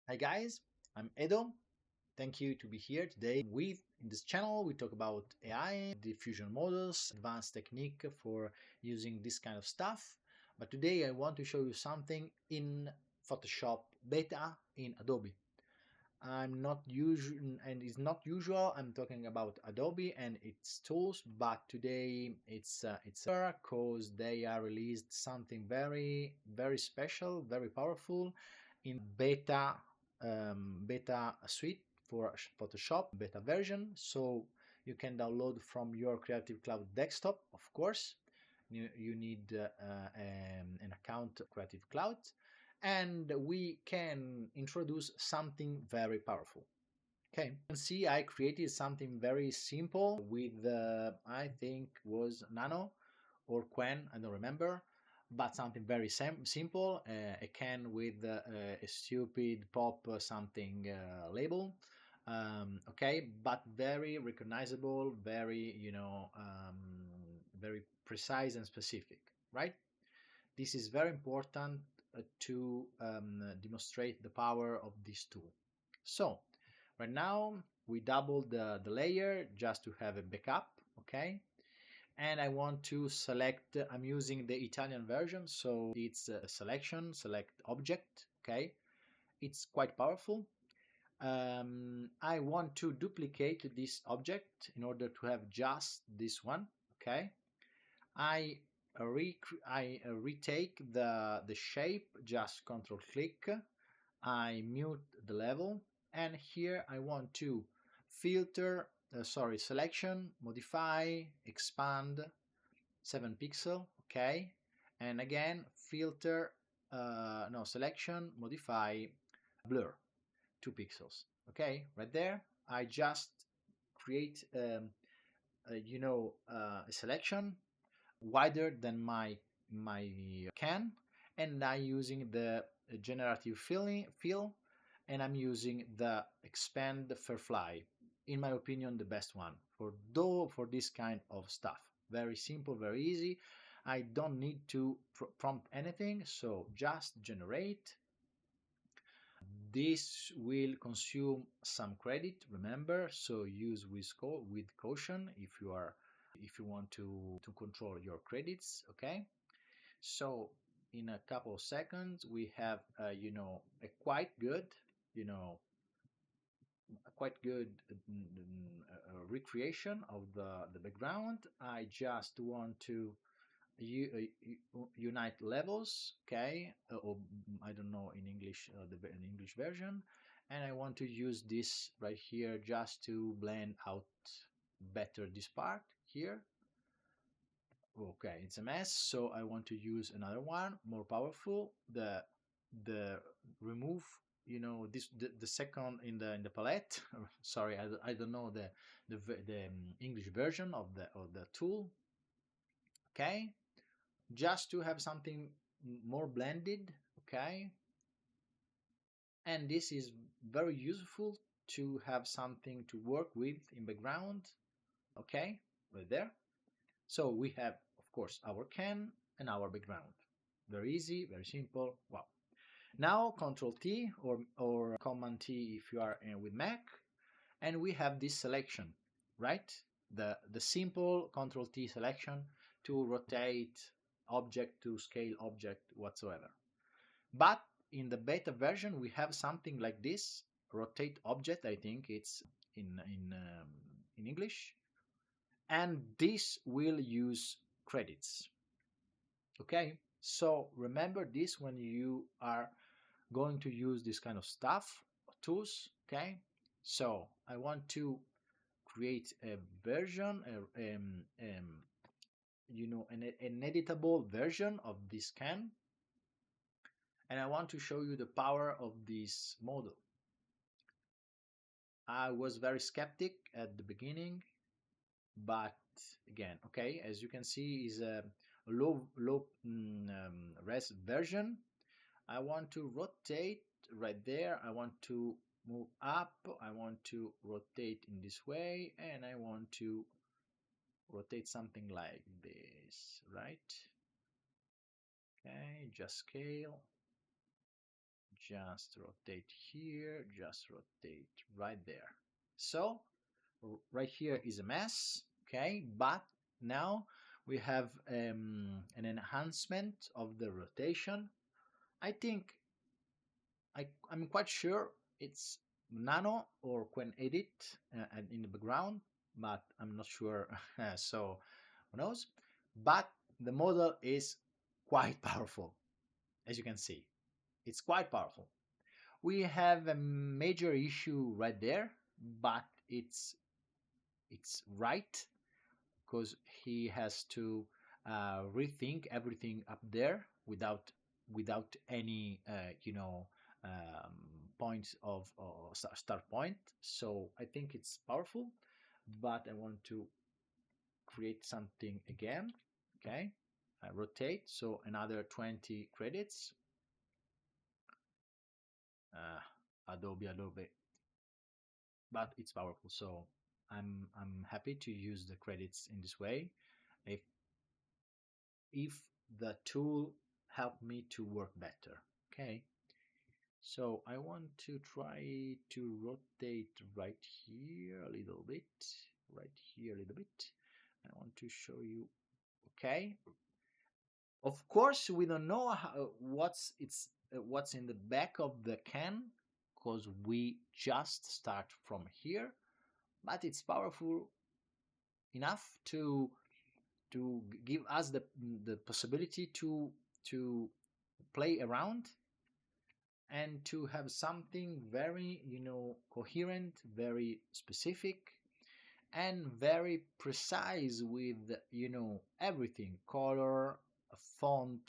Hi guys, I'm Edo. Thank you to be here today. In this channel we talk about AI, diffusion models, advanced technique for using this kind of stuff. But today I want to show you something in Photoshop beta in Adobe. I'm not usual and it's not usual. I'm talking about Adobe and its tools, but today it's because they are released something very special, very powerful in beta suite for Photoshop beta version. So you can download from your Creative Cloud desktop, of course. You need an account Creative Cloud, and we can introduce something very powerful. Okay, you can see I created something very simple with I think was Nano or Quen, I don't remember, but something very simple. A can with a stupid pop something label. Okay, but very recognizable, very very precise and specific, right? This is very important to demonstrate the power of this tool. So right now we double the layer just to have a backup, okay? And I want to select, I'm using the Italian version, so it's a selection, select object, okay? It's quite powerful. I want to duplicate this object in order to have just this one, okay? I retake the shape, just control click. I mute the level, and here I want to filter, selection, modify, expand, 7 pixel, okay, and again filter, no, selection, modify, blur, 2 pixels, okay, right there. I just create a selection wider than my can, and I'm using the generative fill, and I'm using the expand Fairfly. In my opinion, the best one for this kind of stuff. Very simple, very easy. I don't need to prompt anything, so just generate. This will consume some credit, remember, so use with caution if you want to control your credits, okay? So in a couple of seconds we have a quite good, you know a quite good recreation of the background. I just want to unite levels, okay, or I don't know in English, the English version, and I want to use this right here just to blend out better this part here. Okay, it's a mess, so I want to use another one more powerful, the remove, this the second in the palette. Sorry, I don't know the English version of the tool. Okay, just to have something more blended, okay? And this is very useful to have something to work with in background, okay? Right there. So we have, of course, our can and our background. Very easy, very simple. Wow. Now Control T or Command T if you are with Mac, and we have this selection, right? The simple Control T selection to rotate object, to scale object whatsoever. But in the beta version we have something like this, rotate object. I think it's in English, and this will use credits. Okay, so remember this when you are going to use this kind of stuff, tools. Okay, so I want to create a version, an editable version of this can, and I want to show you the power of this model. I was very skeptic at the beginning, but again, okay, as you can see, is a low res version. I want to rotate right there. I want to move up. I want to rotate in this way, and I want to rotate something like this, right? Okay, just scale, just rotate here, just rotate right there. So right here is a mess, okay, but now we have an enhancement of the rotation. I think I'm quite sure it's Nano or Quen Edit in the background, but I'm not sure. So who knows? But the model is quite powerful, as you can see. It's quite powerful. We have a major issue right there, but it's right because he has to rethink everything up there without any um, points of start point. So I think it's powerful, but I want to create something again. Okay, I rotate, so another 20 credits. Adobe, but it's powerful. So I'm happy to use the credits in this way. If if the tool helped me to work better. Okay, so I want to try to rotate right here a little bit, right here a little bit. I want to show you. Okay, of course we don't know what's in the back of the can because we just start from here, but it's powerful enough to give us the possibility to play around and to have something very coherent, very specific, and very precise with everything: color, font,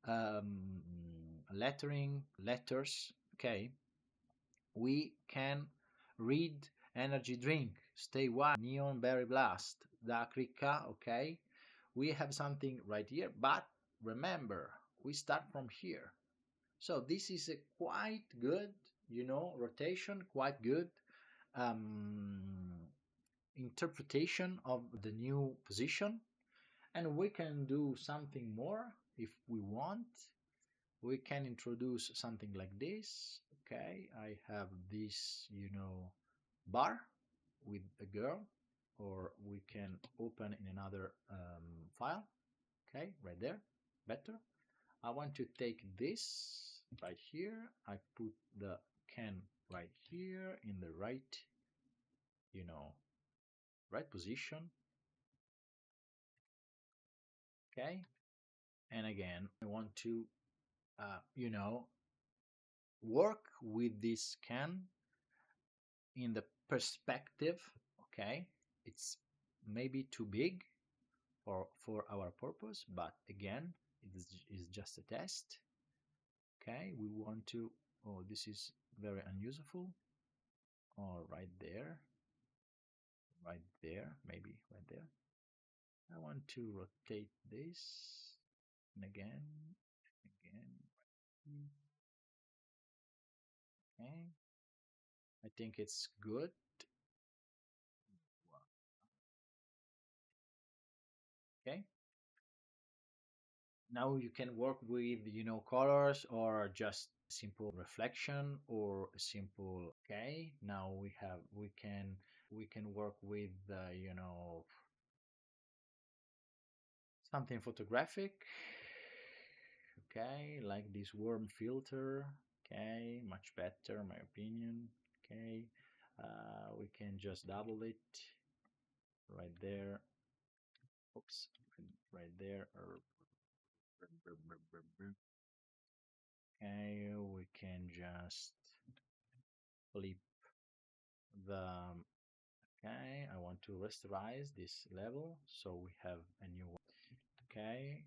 um, lettering, letters. Okay, we can read energy drink, stay white, neon berry blast, dark Rika. Okay, we have something right here, but remember we start from here. So this is a quite good, rotation, quite good um, interpretation of the new position. And we can do something more if we want. We can introduce something like this. Okay, I have this, bar with a girl, or we can open in another file. Okay, right there, better. I want to take this right here. I put the can right here in the right, you know, right position. Okay. And again, I want to, work with this can in the perspective. Okay. It's maybe too big for our purpose, but again, is just a test. Okay. We want to, oh, this is very unuseful. Oh, right there, maybe right there. I want to rotate this and again. Okay, I think it's good. Okay, now you can work with colors or just simple reflection or a simple. Okay, now we can work with something photographic. Okay, like this worm filter. Okay, much better, my opinion. Okay, we can just double it right there. Oops, right there. Okay, we can just flip the. Okay, I want to rasterize this level so we have a new one. Okay,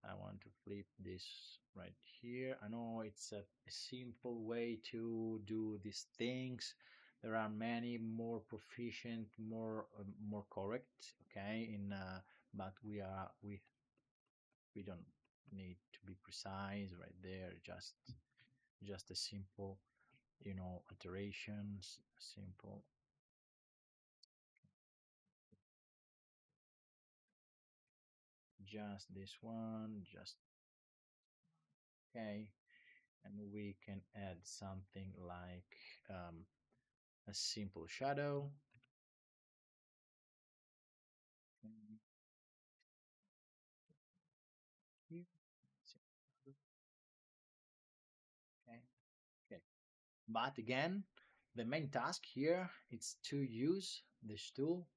I want to flip this right here. I know it's a simple way to do these things. There are many more proficient, more correct. Okay, in but we don't need to be precise right there. Just a simple, alterations. Simple. Just this one. Just okay. and we can add something like a simple shadow. And here, okay, okay. But again, the main task here is to use this tool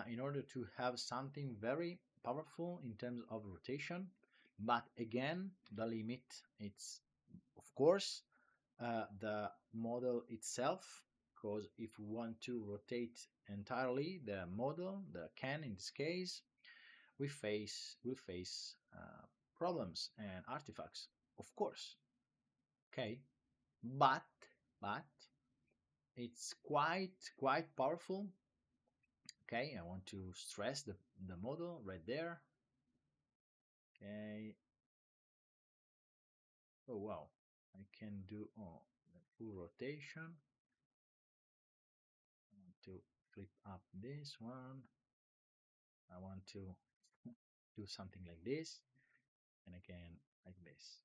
in order to have something very powerful in terms of rotation. But again, the limit it's of course the model itself, because if we want to rotate entirely the model, the can in this case, we face problems and artifacts, of course. Okay, but but it's quite powerful. Okay, I want to stress the model right there. Okay. Oh wow, I can do the full rotation. I want to flip up this one. I want to do something like this, and again like this.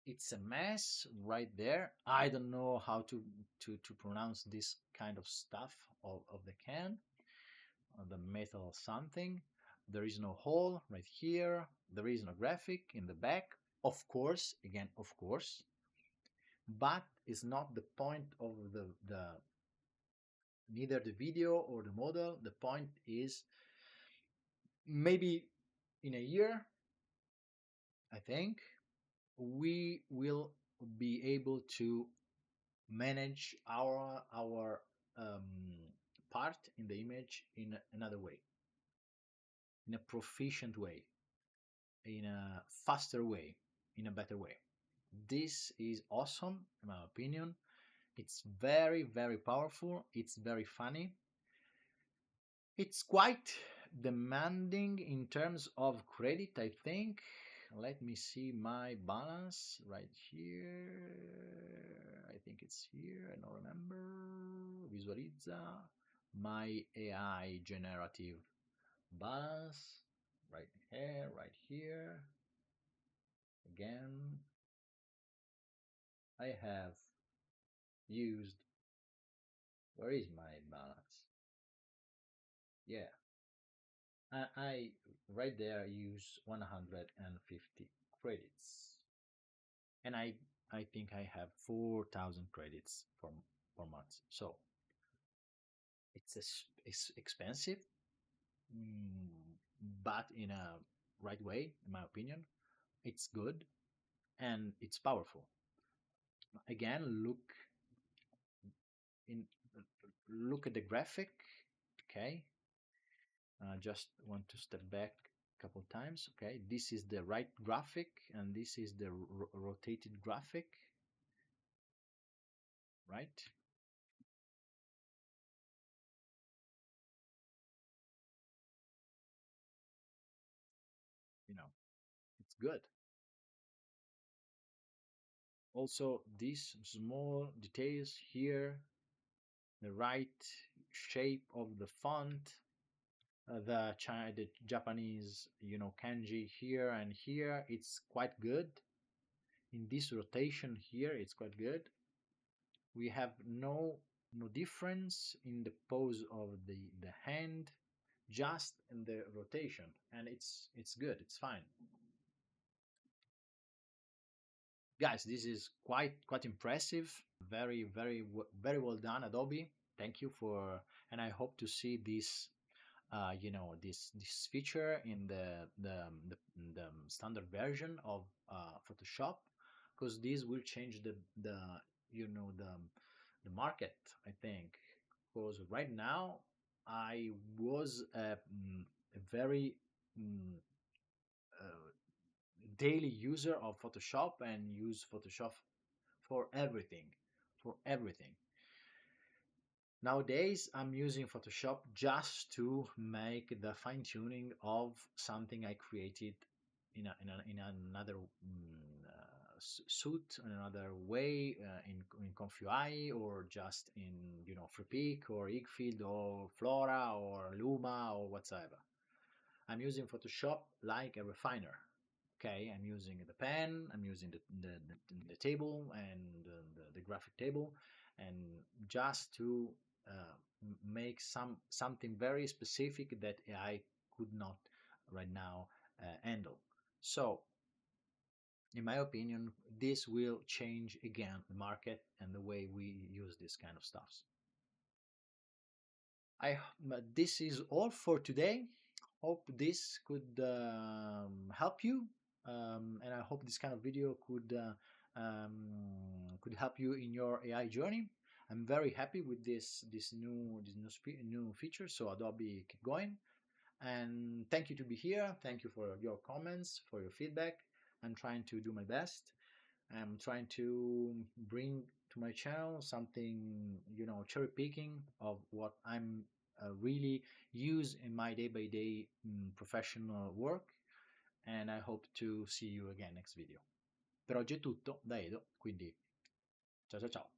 It's a mess right there. I don't know how to pronounce this kind of stuff of the can, the metal something. There is no hole right here. There is no graphic in the back. Of course, again, of course, but it's not the point of the neither the video or the model. The point is maybe in a year, I think, we will be able to manage our part in the image in another way, in a proficient way, in a faster way, in a better way. This is awesome, in my opinion. It's very powerful. It's very funny. It's quite demanding in terms of credit, I think. Let me see my balance right here. I think it's here. I don't remember. Visualizza my AI generative balance right here. Again, I have used. Where is my balance? Yeah, I right there use 150 credits, and I think I have 4,000 credits for months. So it's expensive, mm, but in a right way, in my opinion, it's good and it's powerful. Again, in look at the graphic. Okay, just want to step back a couple times. Okay, this is the right graphic and this is the rotated graphic, right? You know, it's good. Also, these small details here, the right shape of the font, the Japanese, kanji here and here, it's quite good. In this rotation here, it's quite good. We have no difference in the pose of the hand, just in the rotation, and it's good. It's fine, guys. This is quite impressive. Very well done, Adobe. Thank you for, and I hope to see this this feature in the standard version of Photoshop, because this will change the you know the market, I think. Because right now I was a very mm, uh, daily user of Photoshop and use Photoshop for everything, for everything. Nowadays, I'm using Photoshop just to make the fine tuning of something I created in another suit, in another way, in ComfyUI, or just in Freepik or Igfield or Flora or Luma or whatsoever. I'm using Photoshop like a refiner. Okay, I'm using the pen, I'm using the table and the graphic table, and just to make something very specific that AI could not right now handle. So, in my opinion, this will change again the market and the way we use this kind of stuffs. This is all for today. Hope this could help you, and I hope this kind of video could help you in your AI journey. I'm very happy with this new feature. So Adobe, keep going, and thank you to be here. Thank you for your comments, for your feedback. I'm trying to do my best. I'm trying to bring to my channel something, cherry picking of what I'm really use in my day by day professional work, and I hope to see you again next video. Per oggi è tutto da Edo, quindi ciao ciao ciao.